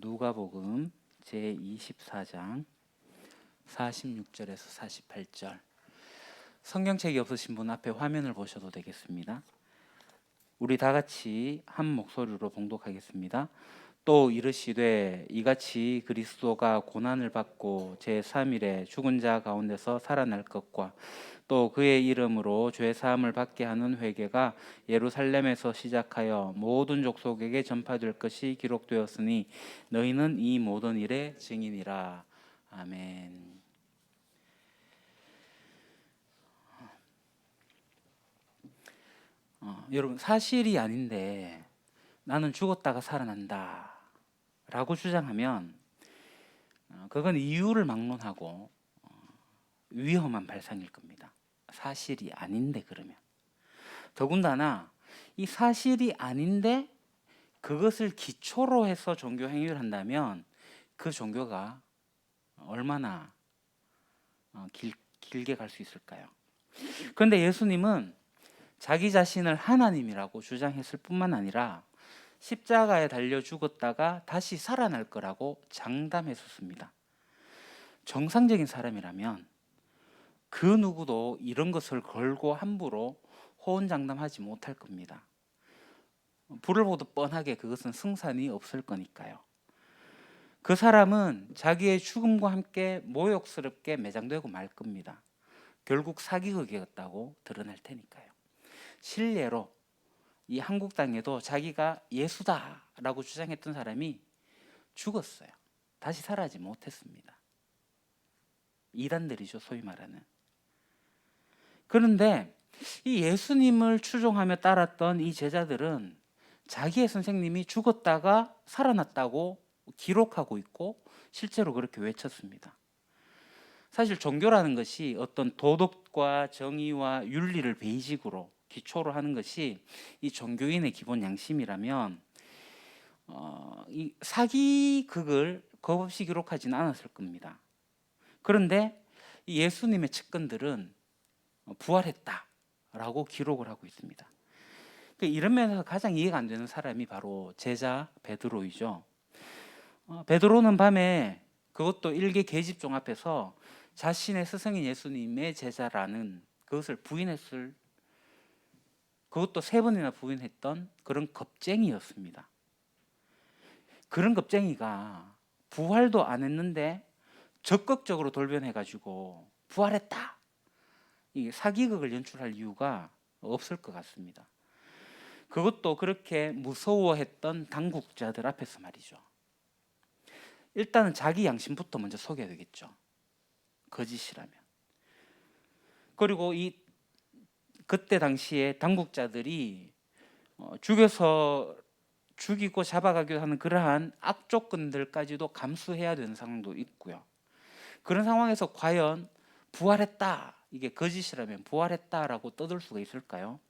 누가복음 제24장 46절에서 48절. 성경책이 없으신 분 앞에 화면을 보셔도 되겠습니다. 우리 다 같이 한 목소리로 봉독하겠습니다. 또 이르시되 이같이 그리스도가 고난을 받고 제3일에 죽은 자 가운데서 살아날 것과 또 그의 이름으로 죄 사함을 받게 하는 회개가 예루살렘에서 시작하여 모든 족속에게 전파될 것이 기록되었으니 너희는 이 모든 일의 증인이라. 아멘. 여러분, 사실이 아닌데 나는 죽었다가 살아난다 라고 주장하면 그건 이유를 막론하고 위험한 발상일 겁니다. 사실이 아닌데 그러면. 더군다나 이 사실이 아닌데 그것을 기초로 해서 종교 행위를 한다면 그 종교가 얼마나 길게 갈 수 있을까요? 그런데 예수님은 자기 자신을 하나님이라고 주장했을 뿐만 아니라 십자가에 달려 죽었다가 다시 살아날 거라고 장담했었습니다. 정상적인 사람이라면 그 누구도 이런 것을 걸고 함부로 호언장담하지 못할 겁니다. 불을 보듯 뻔하게 그것은 승산이 없을 거니까요. 그 사람은 자기의 죽음과 함께 모욕스럽게 매장되고 말 겁니다. 결국 사기극이었다고 드러날 테니까요. 실례로 이 한국 땅에도 자기가 예수다라고 주장했던 사람이 죽었어요. 다시 살아나지 못했습니다. 이단들이죠, 소위 말하는. 그런데 이 예수님을 추종하며 따랐던 이 제자들은 자기의 선생님이 죽었다가 살아났다고 기록하고 있고 실제로 그렇게 외쳤습니다. 사실 종교라는 것이 어떤 도덕과 정의와 윤리를 베이직으로 기초로 하는 것이 이 종교인의 기본 양심이라면 이 사기극을 겁없이 기록하지는 않았을 겁니다. 그런데 이 예수님의 측근들은 부활했다라고 기록을 하고 있습니다. 이런 면에서 가장 이해가 안 되는 사람이 바로 제자 베드로이죠. 베드로는 밤에 그것도 일개 계집종 앞에서 자신의 스승인 예수님의 제자라는 그것을 부인했을, 그것도 3번이나 부인했던 그런 겁쟁이였습니다. 그런 겁쟁이가 부활도 안 했는데 적극적으로 돌변해가지고 부활했다, 이 사기극을 연출할 이유가 없을 것 같습니다. 그것도 그렇게 무서워했던 당국자들 앞에서 말이죠. 일단은 자기 양심부터 먼저 속여야 되겠죠. 거짓이라면. 그리고 그때 당시에 당국자들이 죽이고 잡아가기도 하는 그러한 악조건들까지도 감수해야 되는 상황도 있고요. 그런 상황에서 과연 부활했다, 이게 거짓이라면 부활했다라고 떠들 수가 있을까요?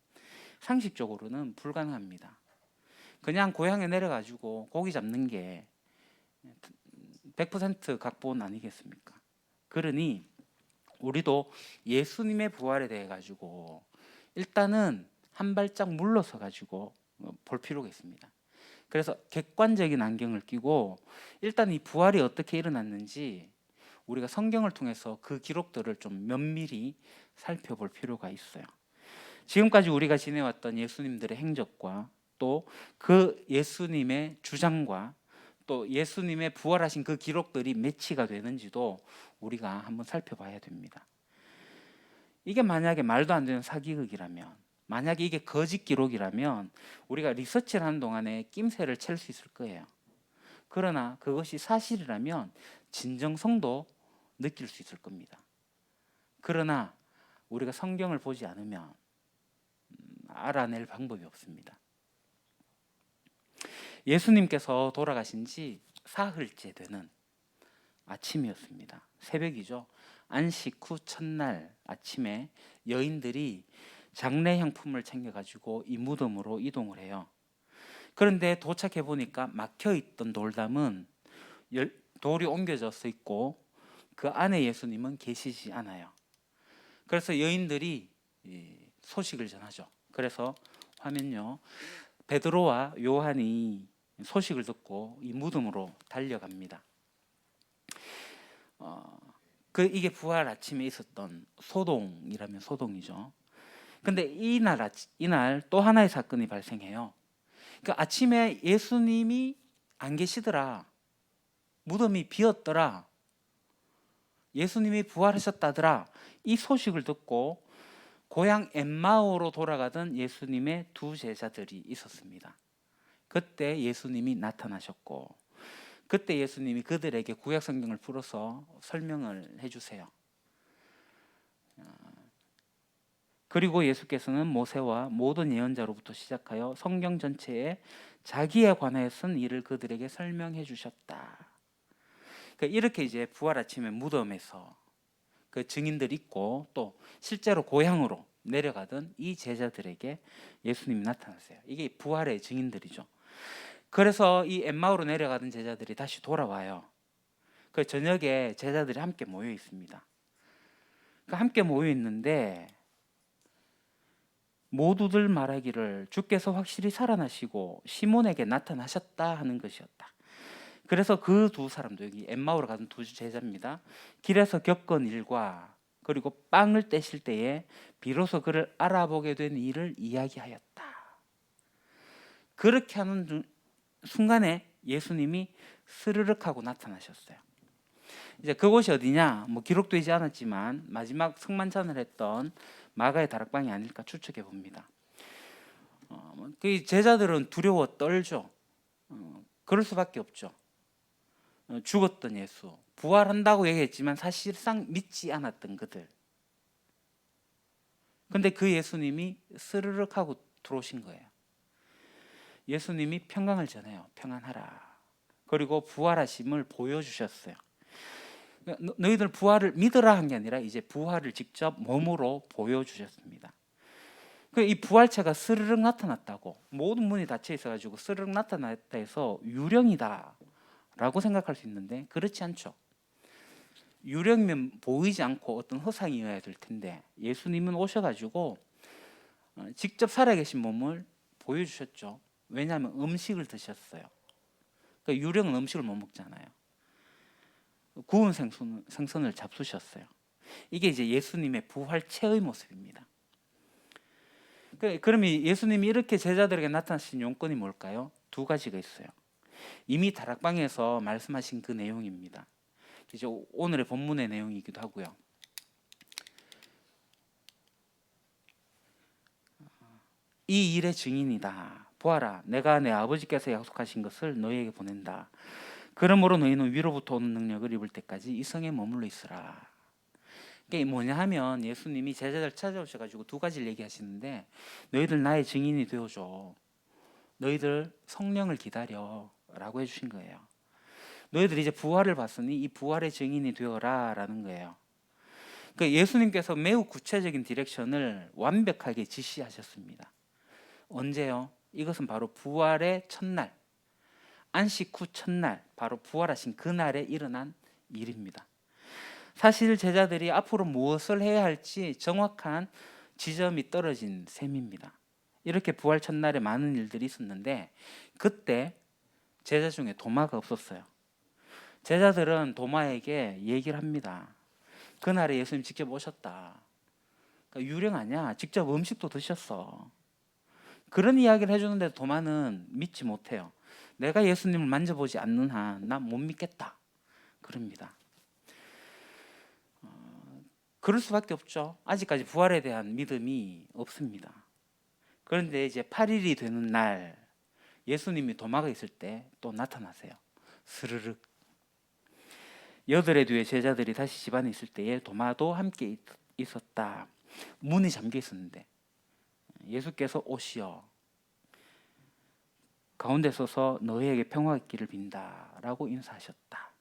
상식적으로는 불가능합니다. 그냥 고향에 내려가지고 고기 잡는 게 100% 각본 아니겠습니까? 그러니 우리도 예수님의 부활에 대해 가지고 일단은 한 발짝 물러서 가지고 볼 필요가 있습니다. 그래서 객관적인 안경을 끼고 일단 이 부활이 어떻게 일어났는지 우리가 성경을 통해서 그 기록들을 좀 면밀히 살펴볼 필요가 있어요. 지금까지 우리가 지내왔던 예수님들의 행적과 또 그 예수님의 주장과 또 예수님의 부활하신 그 기록들이 매치가 되는지도 우리가 한번 살펴봐야 됩니다. 이게 만약에 말도 안 되는 사기극이라면, 만약에 이게 거짓 기록이라면 우리가 리서치를 하는 동안에 낌새를 챌 수 있을 거예요. 그러나 그것이 사실이라면 진정성도 느낄 수 있을 겁니다. 그러나 우리가 성경을 보지 않으면 알아낼 방법이 없습니다. 예수님께서 돌아가신 지 사흘째 되는 아침이었습니다. 새벽이죠. 안식 후 첫날 아침에 여인들이 장례향품을 챙겨가지고 이 무덤으로 이동을 해요. 그런데 도착해 보니까 막혀있던 돌담은 돌이 옮겨져 있고 그 안에 예수님은 계시지 않아요. 그래서 여인들이 소식을 전하죠. 그래서 화면요, 베드로와 요한이 소식을 듣고 이 무덤으로 달려갑니다. 이게 부활 아침에 있었던 소동이라면 소동이죠. 근데 이날 또 하나의 사건이 발생해요. 아침에 예수님이 안 계시더라. 무덤이 비었더라. 예수님이 부활하셨다더라. 이 소식을 듣고 고향 엠마오로 돌아가던 예수님의 두 제자들이 있었습니다. 그때 예수님이 나타나셨고, 그때 예수님이 그들에게 구약 성경을 풀어서 설명을 해주세요. 그리고 예수께서는 모세와 모든 예언자로부터 시작하여 성경 전체에 자기에 관하여 쓴 일을 그들에게 설명해 주셨다. 이렇게 이제 부활 아침에 무덤에서 그 증인들이 있고 또 실제로 고향으로 내려가던 이 제자들에게 예수님이 나타났어요. 이게 부활의 증인들이죠. 그래서 이 엠마오로 내려가던 제자들이 다시 돌아와요. 그 저녁에 제자들이 함께 모여 있습니다. 함께 모여 있는데 모두들 말하기를 주께서 확실히 살아나시고 시몬에게 나타나셨다 하는 것이었다. 그래서 그 두 사람도, 여기 엠마오로 가던 두 제자입니다, 길에서 겪은 일과 그리고 빵을 떼실 때에 비로소 그를 알아보게 된 일을 이야기하였다. 그렇게 하는 순간에 예수님이 스르륵 하고 나타나셨어요. 이제 그곳이 어디냐, 기록되지 않았지만 마지막 성만찬을 했던 마가의 다락방이 아닐까 추측해 봅니다. 그 제자들은 두려워 떨죠. 그럴 수밖에 없죠. 죽었던 예수, 부활한다고 얘기했지만 사실상 믿지 않았던 그들. 근데 그 예수님이 스르륵 하고 들어오신 거예요. 예수님이 평강을 전해요. 평안하라. 그리고 부활하심을 보여주셨어요. 너희들 부활을 믿으라 한 게 아니라 이제 부활을 직접 몸으로 보여주셨습니다. 이 부활체가 스르륵 나타났다고, 모든 문이 닫혀 있어가지고 스르륵 나타났다 해서 유령이다 라고 생각할 수 있는데 그렇지 않죠. 유령이면 보이지 않고 어떤 허상이어야 될 텐데 예수님은 오셔가지고 직접 살아계신 몸을 보여주셨죠. 왜냐하면 음식을 드셨어요. 유령은 음식을 못 먹잖아요. 구운 생선을 잡수셨어요. 이게 이제 예수님의 부활체의 모습입니다. 그러면 예수님이 이렇게 제자들에게 나타나신 용건이 뭘까요? 두 가지가 있어요. 이미 다락방에서 말씀하신 그 내용입니다. 이제 오늘의 본문의 내용이기도 하고요. 이 일의 증인이다. 보아라, 내가 내 아버지께서 약속하신 것을 너희에게 보낸다. 그러므로 너희는 위로부터 오는 능력을 입을 때까지 이 성에 머물러 있으라. 이게 뭐냐 하면 예수님이 제자들 찾아오셔가지고 두 가지를 얘기하시는데, 너희들 나의 증인이 되어줘. 너희들 성령을 기다려 라고 해주신 거예요. 너희들이 이제 부활을 봤으니 이 부활의 증인이 되어라 라는 거예요. 예수님께서 매우 구체적인 디렉션을 완벽하게 지시하셨습니다. 언제요? 이것은 바로 부활의 첫날, 안식 후 첫날, 바로 부활하신 그날에 일어난 일입니다. 사실 제자들이 앞으로 무엇을 해야 할지 정확한 지점이 떨어진 셈입니다. 이렇게 부활 첫날에 많은 일들이 있었는데 그때 제자 중에 도마가 없었어요. 제자들은 도마에게 얘기를 합니다. 그날에 예수님 직접 오셨다. 유령 아니야. 직접 음식도 드셨어. 그런 이야기를 해주는데 도마는 믿지 못해요. 내가 예수님을 만져보지 않는 한 난 못 믿겠다. 그럽니다. 그럴 수밖에 없죠. 아직까지 부활에 대한 믿음이 없습니다. 그런데 이제 8일이 되는 날 예수님이 도마가 있을 때 또 나타나세요. 스르륵. 8의 뒤에 제자들이 다시 집안에 있을 때에 도마도 함께 있었다. 문이 잠겨 있었는데 예수께서 오시어 가운데 서서 너희에게 평화가 있기를 빈다 라고 인사하셨다.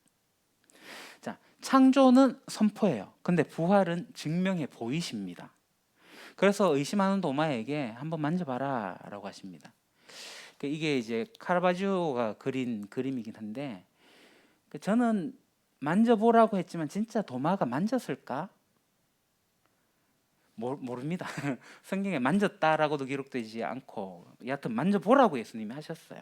자, 창조는 선포예요. 근데 부활은 증명해 보이십니다. 그래서 의심하는 도마에게 한번 만져봐라 라고 하십니다. 이게 이제 카라바조가 그린 그림이긴 한데 저는 만져보라고 했지만 진짜 도마가 만졌을까? 모릅니다. 성경에 만졌다라고도 기록되지 않고 여하튼 만져보라고 예수님이 하셨어요.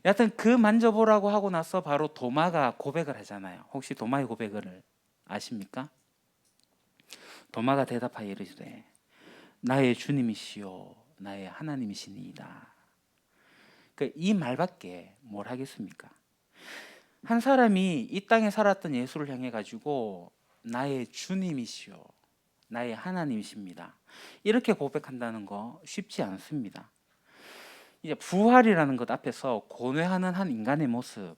여하튼 그 만져보라고 하고 나서 바로 도마가 고백을 하잖아요. 혹시 도마의 고백을 아십니까? 도마가 대답하여 이르시되 나의 주님이시요 나의 하나님이시니이다. 이 말밖에 뭘 하겠습니까? 한 사람이 이 땅에 살았던 예수를 향해 가지고 나의 주님이시요 나의 하나님이십니다. 이렇게 고백한다는 거 쉽지 않습니다. 이제 부활이라는 것 앞에서 고뇌하는 한 인간의 모습,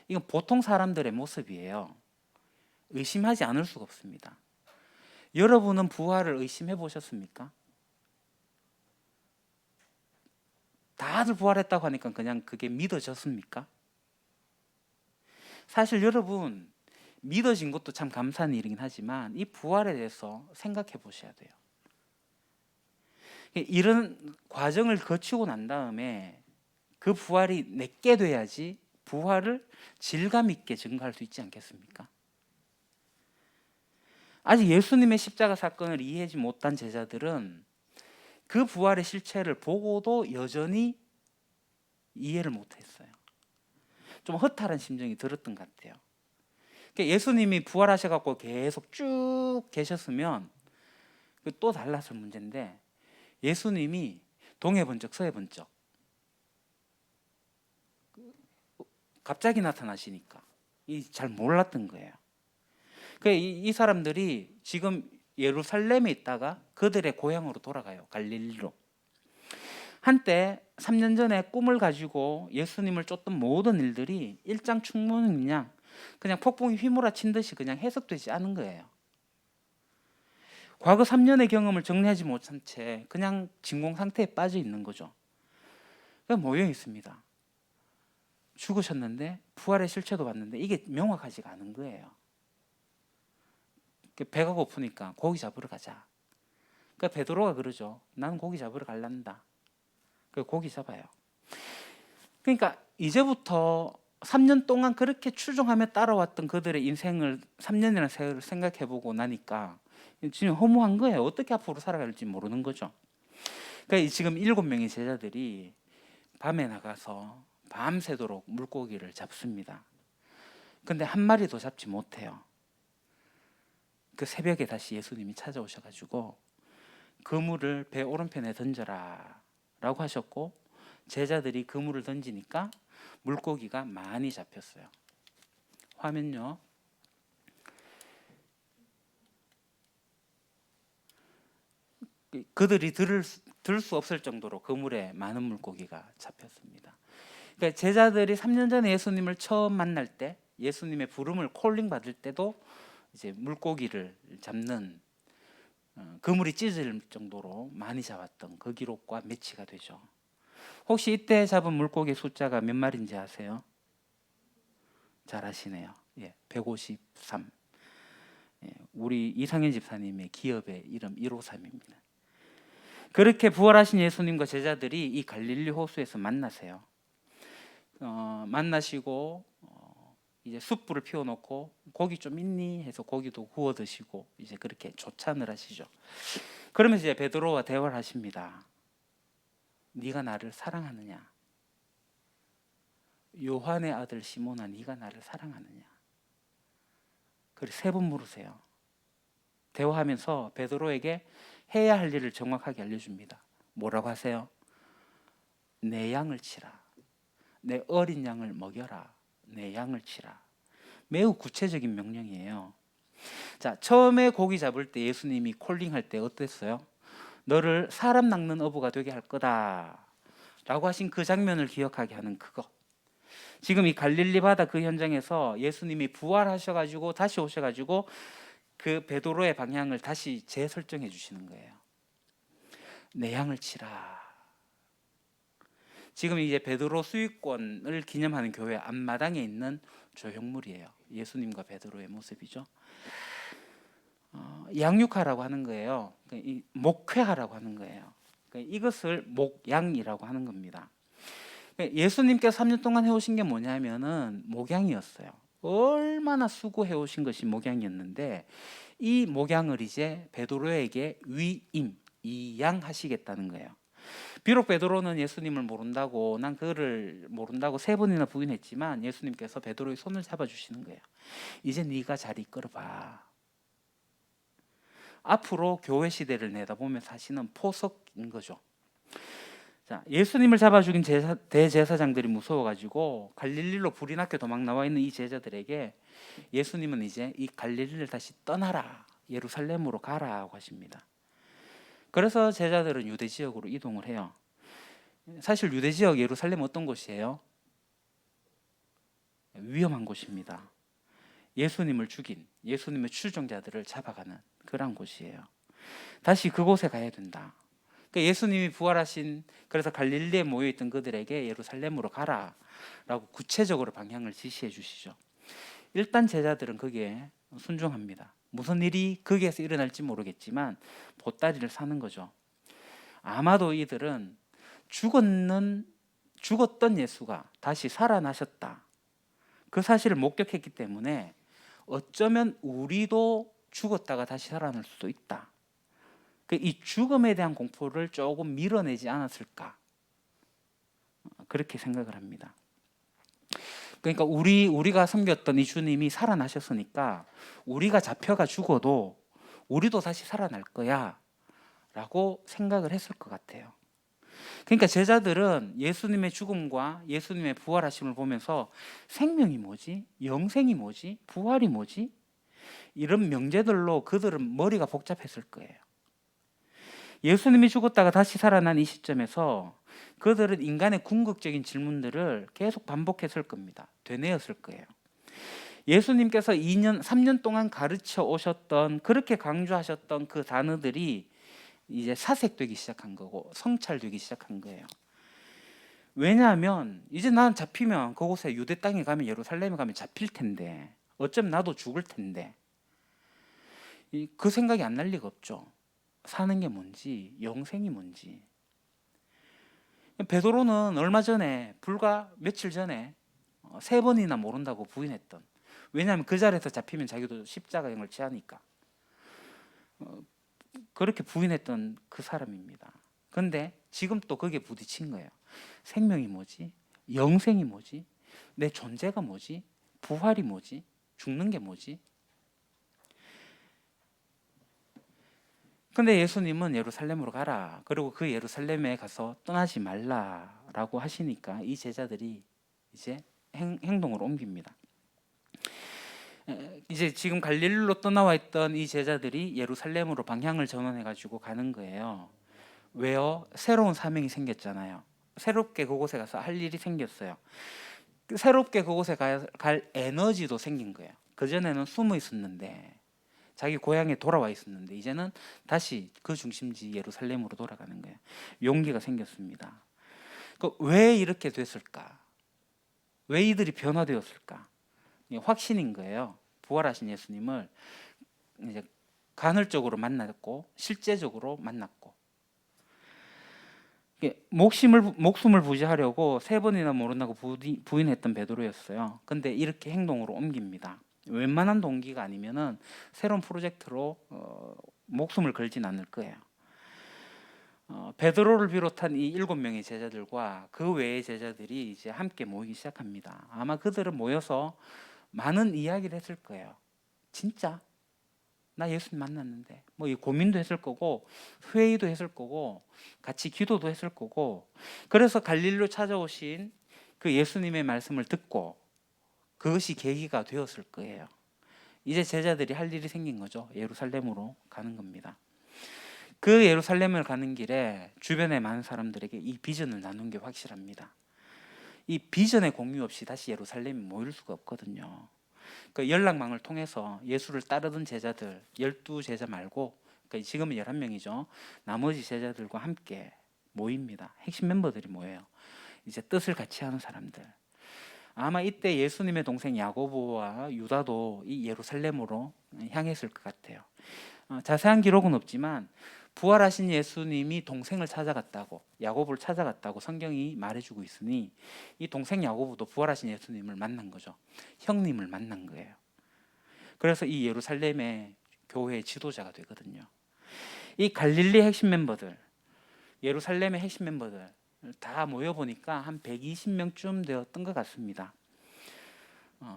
이건 보통 사람들의 모습이에요. 의심하지 않을 수가 없습니다. 여러분은 부활을 의심해 보셨습니까? 다들 부활했다고 하니까 그냥 그게 믿어졌습니까? 사실 여러분 믿어진 것도 참 감사한 일이긴 하지만 이 부활에 대해서 생각해 보셔야 돼요. 이런 과정을 거치고 난 다음에 그 부활이 내게 돼야지 부활을 질감 있게 증거할 수 있지 않겠습니까? 아직 예수님의 십자가 사건을 이해하지 못한 제자들은 그 부활의 실체를 보고도 여전히 이해를 못했어요. 좀 허탈한 심정이 들었던 것 같아요. 예수님이 부활하셔갖고 계속 쭉 계셨으면 또 달랐을 문제인데, 예수님이 동해 번쩍 서해 번쩍 갑자기 나타나시니까 잘 몰랐던 거예요. 이 사람들이 지금 예루살렘에 있다가 그들의 고향으로 돌아가요. 갈릴리로. 한때 3년 전에 꿈을 가지고 예수님을 쫓던 모든 일들이 일장춘몽이냐 그냥 폭풍이 휘몰아친 듯이 그냥 해석되지 않은 거예요. 과거 3년의 경험을 정리하지 못한 채 그냥 진공 상태에 빠져 있는 거죠. 모여 있습니다. 죽으셨는데 부활의 실체도 봤는데 이게 명확하지가 않은 거예요. 배가 고프니까 고기 잡으러 가자. 베드로가 그러죠. 나는 고기 잡으러 갈란다. 고기 잡아요. 그러니까 이제부터 3년 동안 그렇게 추종하며 따라왔던 그들의 인생을 3년이라는 세월을 생각해보고 나니까 지금 허무한 거예요. 어떻게 앞으로 살아갈지 모르는 거죠. 그러니까 지금 7명의 제자들이 밤에 나가서 밤새도록 물고기를 잡습니다. 근데 한 마리도 잡지 못해요. 그 새벽에 다시 예수님이 찾아오셔가지고 그물을 배 오른편에 던져라 라고 하셨고, 제자들이 그물을 던지니까 물고기가 많이 잡혔어요. 화면요. 그들이 들 수 없을 정도로 그물에 많은 물고기가 잡혔습니다. 그러니까 제자들이 3년 전에 예수님을 처음 만날 때, 예수님의 부름을 콜링 받을 때도 이제 물고기를 잡는 그물이 찢어질 정도로 많이 잡았던 그 기록과 매치가 되죠. 혹시 이때 잡은 물고기 숫자가 몇 마리인지 아세요? 잘 아시네요. 153. 우리 이상현 집사님의 기업의 이름 153입니다. 그렇게 부활하신 예수님과 제자들이 이 갈릴리 호수에서 만나세요. 만나시고 이제 숯불을 피워놓고 고기 좀 있니 해서 고기도 구워 드시고 이제 그렇게 조찬을 하시죠. 그러면서 이제 베드로와 대화를 하십니다. 네가 나를 사랑하느냐? 요한의 아들 시몬아, 네가 나를 사랑하느냐? 그리고 3번 물으세요. 대화하면서 베드로에게 해야 할 일을 정확하게 알려줍니다. 뭐라고 하세요? 내 양을 치라. 내 어린 양을 먹여라. 내 양을 치라. 매우 구체적인 명령이에요. 자, 처음에 고기 잡을 때 예수님이 콜링할 때 어땠어요? 너를 사람 낚는 어부가 되게 할 거다 라고 하신 그 장면을 기억하게 하는 그것. 지금 이 갈릴리 바다 그 현장에서 예수님이 부활하셔가지고 다시 오셔가지고 그 베드로의 방향을 다시 재설정해 주시는 거예요. 내 양을 치라. 지금 이제 베드로 수익권을 기념하는 교회 앞마당에 있는 조형물이에요. 예수님과 베드로의 모습이죠. 양육하라고 하는 거예요. 목회하라고 하는 거예요. 이것을 목양이라고 하는 겁니다. 예수님께서 3년 동안 해오신 게 뭐냐면은 목양이었어요. 얼마나 수고해 오신 것이 목양이었는데, 이 목양을 이제 베드로에게 위임, 이양하시겠다는 거예요. 비록 베드로는 예수님을 모른다고, 난 그를 모른다고 3번이나 부인했지만 예수님께서 베드로의 손을 잡아주시는 거예요. 이제 네가 잘 이끌어봐. 앞으로 교회 시대를 내다보면서 하시는 포석인 거죠. 자, 예수님을 잡아 죽인 대제사장들이 무서워가지고 갈릴리로 불이 나게 도망 나와 있는 이 제자들에게 예수님은 이제 이 갈릴리를 다시 떠나라, 예루살렘으로 가라고 하십니다. 그래서 제자들은 유대 지역으로 이동을 해요. 사실 유대 지역 예루살렘 어떤 곳이에요? 위험한 곳입니다. 예수님을 죽인 예수님의 추종자들을 잡아가는 그런 곳이에요. 다시 그곳에 가야 된다. 그러니까 예수님이 부활하신, 그래서 갈릴리에 모여있던 그들에게 예루살렘으로 가라라고 구체적으로 방향을 지시해 주시죠. 일단 제자들은 거기에 순종합니다. 무슨 일이 거기에서 일어날지 모르겠지만 보따리를 사는 거죠. 아마도 이들은 죽었던 예수가 다시 살아나셨다, 그 사실을 목격했기 때문에 어쩌면 우리도 죽었다가 다시 살아날 수도 있다, 이 죽음에 대한 공포를 조금 밀어내지 않았을까, 그렇게 생각을 합니다. 그러니까 우리가 섬겼던 이 주님이 살아나셨으니까 우리가 잡혀가 죽어도 우리도 다시 살아날 거야 라고 생각을 했을 것 같아요. 그러니까 제자들은 예수님의 죽음과 예수님의 부활하심을 보면서 생명이 뭐지? 영생이 뭐지? 부활이 뭐지? 이런 명제들로 그들은 머리가 복잡했을 거예요. 예수님이 죽었다가 다시 살아난 이 시점에서 그들은 인간의 궁극적인 질문들을 계속 반복했을 겁니다. 되뇌었을 거예요. 예수님께서 3년 동안 가르쳐 오셨던, 그렇게 강조하셨던 그 단어들이 이제 사색되기 시작한 거고 성찰되기 시작한 거예요. 왜냐하면 이제 난 잡히면 그곳에 유대 땅에 가면, 예루살렘에 가면 잡힐 텐데, 어쩌면 나도 죽을 텐데, 그 생각이 안 날 리가 없죠. 사는 게 뭔지, 영생이 뭔지. 베드로는 얼마 전에, 불과 며칠 전에 3번이나 모른다고 부인했던, 왜냐하면 그 자리에서 잡히면 자기도 십자가형을 취하니까 그렇게 부인했던 그 사람입니다. 근데 지금 또 거기에 부딪힌 거예요. 생명이 뭐지? 영생이 뭐지? 내 존재가 뭐지? 부활이 뭐지? 죽는 게 뭐지? 근데 예수님은 예루살렘으로 가라, 그리고 그 예루살렘에 가서 떠나지 말라라고 하시니까 이 제자들이 이제 행동을 옮깁니다. 이제 지금 갈릴리로 떠나와 있던 이 제자들이 예루살렘으로 방향을 전환해 가지고 가는 거예요. 왜요? 새로운 사명이 생겼잖아요. 새롭게 그곳에 가서 할 일이 생겼어요. 새롭게 그곳에 갈 에너지도 생긴 거예요. 그전에는 숨어 있었는데, 자기 고향에 돌아와 있었는데, 이제는 다시 그 중심지 예루살렘으로 돌아가는 거예요. 용기가 생겼습니다. 왜 이렇게 됐을까? 왜 이들이 변화되었을까? 확신인 거예요. 부활하신 예수님을 이제 간헐적으로 만났고 실제적으로 만났고, 목숨을 부지하려고 3번이나 모른다고 부인했던 베드로였어요. 근데 이렇게 행동으로 옮깁니다. 웬만한 동기가 아니면은 새로운 프로젝트로 목숨을 걸진 않을 거예요. 베드로를 비롯한 이 7명의 제자들과 그 외의 제자들이 이제 함께 모이기 시작합니다. 아마 그들은 모여서 많은 이야기를 했을 거예요. 진짜 나 예수님 만났는데, 뭐 이 고민도 했을 거고, 회의도 했을 거고, 같이 기도도 했을 거고. 그래서 갈릴리로 찾아오신 그 예수님의 말씀을 듣고 그것이 계기가 되었을 거예요. 이제 제자들이 할 일이 생긴 거죠. 예루살렘으로 가는 겁니다. 그 예루살렘을 가는 길에 주변에 많은 사람들에게 이 비전을 나눈 게 확실합니다. 이 비전의 공유 없이 다시 예루살렘에 모일 수가 없거든요. 그 연락망을 통해서 예수를 따르던 제자들 12제자 말고, 그러니까 지금은 11명이죠. 나머지 제자들과 함께 모입니다. 핵심 멤버들이 모여요. 이제 뜻을 같이 하는 사람들. 아마 이때 예수님의 동생 야고보와 유다도 이 예루살렘으로 향했을 것 같아요. 자세한 기록은 없지만 부활하신 예수님이 동생을 찾아갔다고, 야고보를 찾아갔다고 성경이 말해주고 있으니 이 동생 야고보도 부활하신 예수님을 만난 거죠. 형님을 만난 거예요. 그래서 이 예루살렘의 교회의 지도자가 되거든요. 이 갈릴리 핵심 멤버들, 예루살렘의 핵심 멤버들 다 모여보니까 한 120명쯤 되었던 것 같습니다.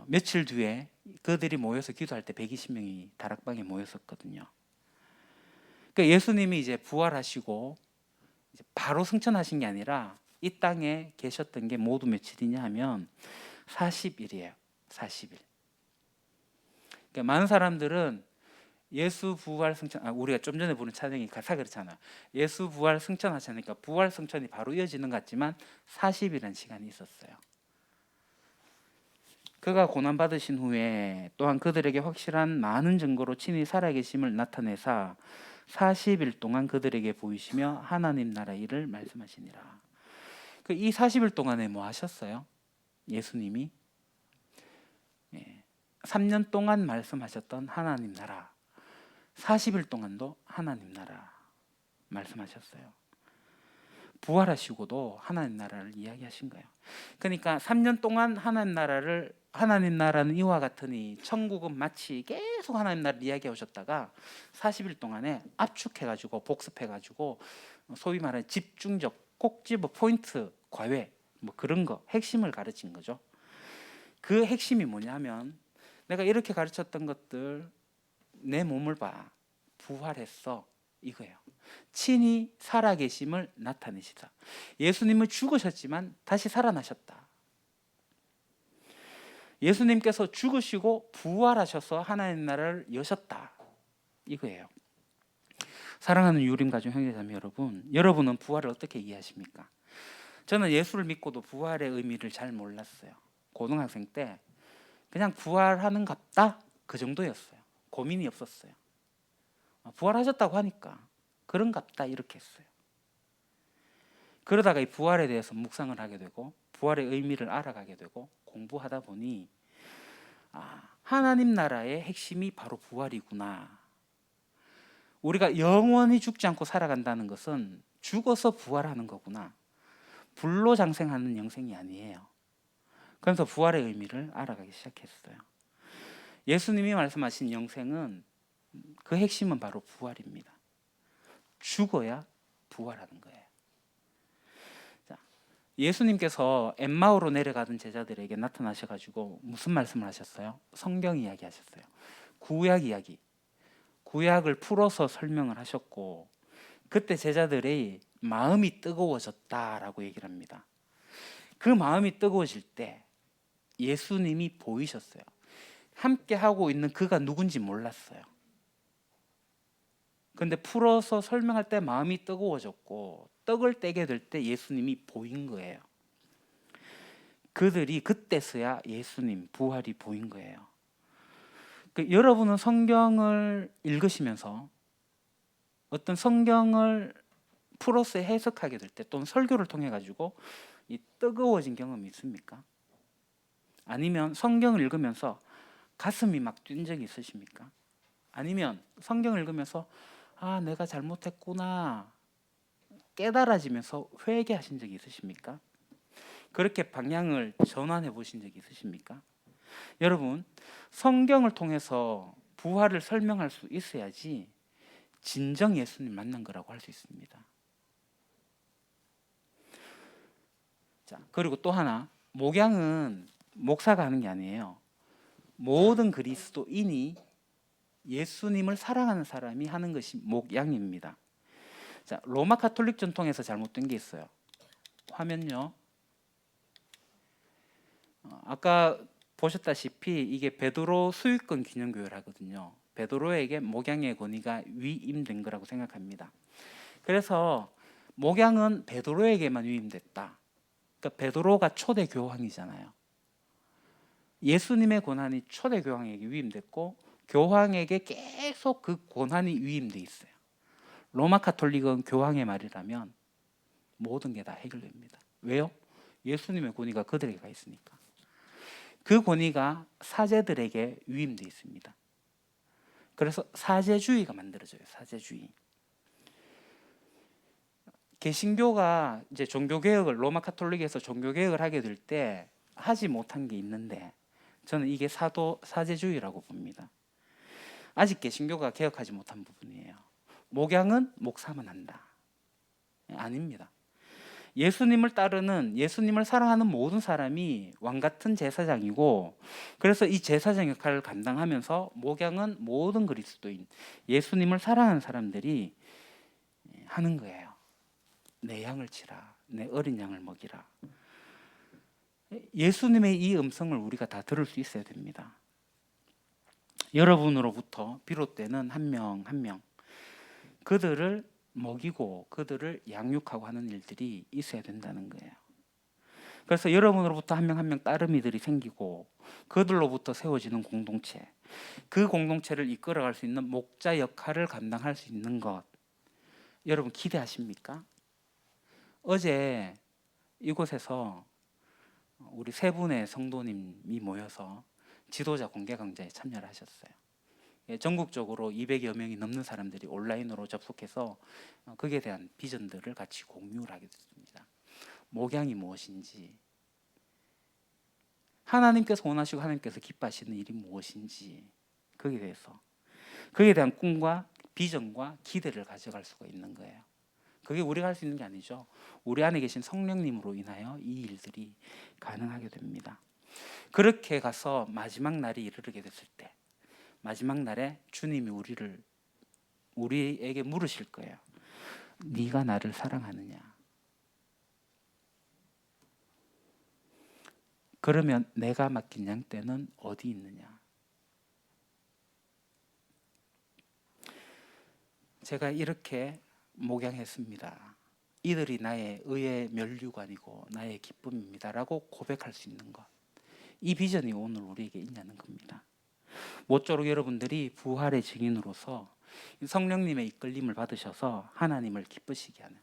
며칠 뒤에 그들이 모여서 기도할 때 120명이 다락방에 모였었거든요. 그러니까 예수님이 이제 부활하시고 이제 바로 승천하신 게 아니라 이 땅에 계셨던 게 모두 며칠이냐 하면 40일이에요. 40일. 그러니까 많은 사람들은 예수 부활 승천, 우리가 좀 전에 보는 찬양이 가사 그렇잖아. 예수 부활 승천하시니까 부활 승천이 바로 이어지는 것 같지만 40일이라는 시간이 있었어요. 그가 고난 받으신 후에 또한 그들에게 확실한 많은 증거로 친히 살아계심을 나타내사 40일 동안 그들에게 보이시며 하나님 나라 일을 말씀하시니라. 이 40일 동안에 뭐 하셨어요? 예수님이 3년 동안 말씀하셨던 하나님 나라, 40일 동안도 하나님 나라 말씀하셨어요. 부활하시고도 하나님 나라를 이야기하신 거예요. 그러니까 3년 동안 하나님 나라는 이와 같으니 천국은 마치 계속 하나님 나라를 이야기해 오셨다가 40일 동안에 압축해가지고 복습해가지고 소위 말하는 집중적 꼭 집어 포인트 과외 뭐 그런 거 핵심을 가르친 거죠. 그 핵심이 뭐냐면 내가 이렇게 가르쳤던 것들 내 몸을 봐 부활했어 이거예요. 친히 살아계심을 나타내시다. 예수님은 죽으셨지만 다시 살아나셨다. 예수님께서 죽으시고 부활하셔서 하나님 나라를 여셨다 이거예요. 사랑하는 유림 가족 형제자매 여러분, 여러분은 부활을 어떻게 이해하십니까? 저는 예수를 믿고도 부활의 의미를 잘 몰랐어요. 고등학생 때 그냥 부활하는 갑다 그 정도였어요. 고민이 없었어요. 부활하셨다고 하니까 그런갑다 이렇게 했어요. 그러다가 이 부활에 대해서 묵상을 하게 되고 부활의 의미를 알아가게 되고 공부하다 보니 하나님 나라의 핵심이 바로 부활이구나. 우리가 영원히 죽지 않고 살아간다는 것은 죽어서 부활하는 거구나. 불로장생하는 영생이 아니에요. 그래서 부활의 의미를 알아가기 시작했어요. 예수님이 말씀하신 영생은 그 핵심은 바로 부활입니다. 죽어야 부활하는 거예요. 자, 예수님께서 엠마오로 내려가던 제자들에게 나타나셔가지고 무슨 말씀을 하셨어요? 성경 이야기 하셨어요. 구약 이야기. 구약을 풀어서 설명을 하셨고 그때 제자들의 마음이 뜨거워졌다라고 얘기를 합니다. 그 마음이 뜨거워질 때 예수님이 보이셨어요. 함께 하고 있는 그가 누군지 몰랐어요. 근데 풀어서 설명할 때 마음이 뜨거워졌고 떡을 떼게 될 때 예수님이 보인 거예요. 그들이 그때서야 예수님 부활이 보인 거예요. 여러분은 성경을 읽으시면서 어떤 성경을 풀어서 해석하게 될 때 또는 설교를 통해 가지고 이 뜨거워진 경험이 있습니까? 아니면 성경을 읽으면서 가슴이 막 뛴 적이 있으십니까? 아니면 성경을 읽으면서 내가 잘못했구나 깨달아지면서 회개하신 적이 있으십니까? 그렇게 방향을 전환해 보신 적이 있으십니까? 여러분, 성경을 통해서 부활을 설명할 수 있어야지 진정 예수님 만난 거라고 할 수 있습니다. 자, 그리고 또 하나, 목양은 목사가 하는 게 아니에요. 모든 그리스도인이 예수님을 사랑하는 사람이 하는 것이 목양입니다. 자, 로마 가톨릭 전통에서 잘못된 게 있어요. 화면요. 아까 보셨다시피 이게 베드로 수익권 기념교회라거든요. 베드로에게 목양의 권위가 위임된 거라고 생각합니다. 그래서 목양은 베드로에게만 위임됐다. 그러니까 베드로가 초대 교황이잖아요. 예수님의 권한이 초대 교황에게 위임됐고 교황에게 계속 그 권한이 위임돼 있어요. 로마 가톨릭은 교황의 말이라면 모든 게 다 해결됩니다. 왜요? 예수님의 권위가 그들에게 가 있으니까. 그 권위가 사제들에게 위임돼 있습니다. 그래서 사제주의가 만들어져요. 사제주의. 개신교가 이제 종교개혁을 로마 가톨릭에서 종교개혁을 하게 될 때 하지 못한 게 있는데 저는 이게 사제주의라고 봅니다. 아직 개신교가 개혁하지 못한 부분이에요. 목양은 목사만 한다. 아닙니다. 예수님을 따르는, 예수님을 사랑하는 모든 사람이 왕 같은 제사장이고, 그래서 이 제사장 역할을 감당하면서 목양은 모든 그리스도인, 예수님을 사랑하는 사람들이 하는 거예요. 내 양을 치라, 내 어린 양을 먹이라. 예수님의 이 음성을 우리가 다 들을 수 있어야 됩니다. 여러분으로부터 비롯되는 한 명 한 명, 그들을 먹이고 그들을 양육하고 하는 일들이 있어야 된다는 거예요. 그래서 여러분으로부터 한 명 한 명 따르미들이 생기고 그들로부터 세워지는 공동체, 그 공동체를 이끌어갈 수 있는 목자 역할을 감당할 수 있는 것, 여러분 기대하십니까? 어제 이곳에서 우리 세 분의 성도님이 모여서 지도자 공개 강좌에 참여를 하셨어요. 전국적으로 200여 명이 넘는 사람들이 온라인으로 접속해서 거기에 대한 비전들을 같이 공유를 하게 됐습니다. 목양이 무엇인지, 하나님께서 원하시고 하나님께서 기뻐하시는 일이 무엇인지, 거기에 대해서, 거기에 대한 꿈과 비전과 기대를 가져갈 수가 있는 거예요. 그게 우리가 할 수 있는 게 아니죠. 우리 안에 계신 성령님으로 인하여 이 일들이 가능하게 됩니다. 그렇게 가서 마지막 날이 이르게 됐을 때, 마지막 날에 주님이 우리에게 물으실 거예요. 네가 나를 사랑하느냐? 그러면 내가 맡긴 양떼는 어디 있느냐? 제가 이렇게 목양했습니다. 이들이 나의 의의 면류관이고 나의 기쁨입니다라고 고백할 수 있는 것, 이 비전이 오늘 우리에게 있냐는 겁니다. 모쪼록 여러분들이 부활의 증인으로서 성령님의 이끌림을 받으셔서 하나님을 기쁘시게 하는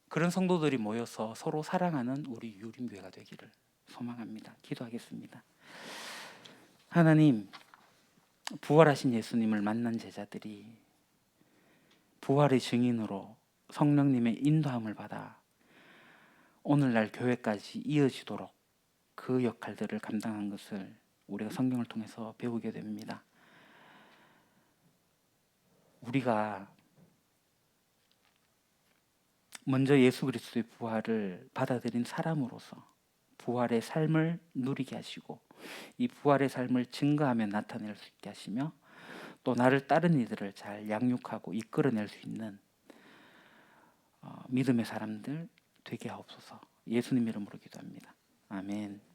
그런 성도들이 모여서 서로 사랑하는 우리 유림교회가 되기를 소망합니다. 기도하겠습니다. 하나님, 부활하신 예수님을 만난 제자들이 부활의 증인으로 성령님의 인도함을 받아 오늘날 교회까지 이어지도록 그 역할들을 감당한 것을 우리가 성경을 통해서 배우게 됩니다. 우리가 먼저 예수 그리스도의 부활을 받아들인 사람으로서 부활의 삶을 누리게 하시고 이 부활의 삶을 증거하며 나타낼 수 있게 하시며 또 나를 따른 이들을 잘 양육하고 이끌어낼 수 있는 믿음의 사람들 되게 하옵소서. 예수님 이름으로 기도합니다. 아멘.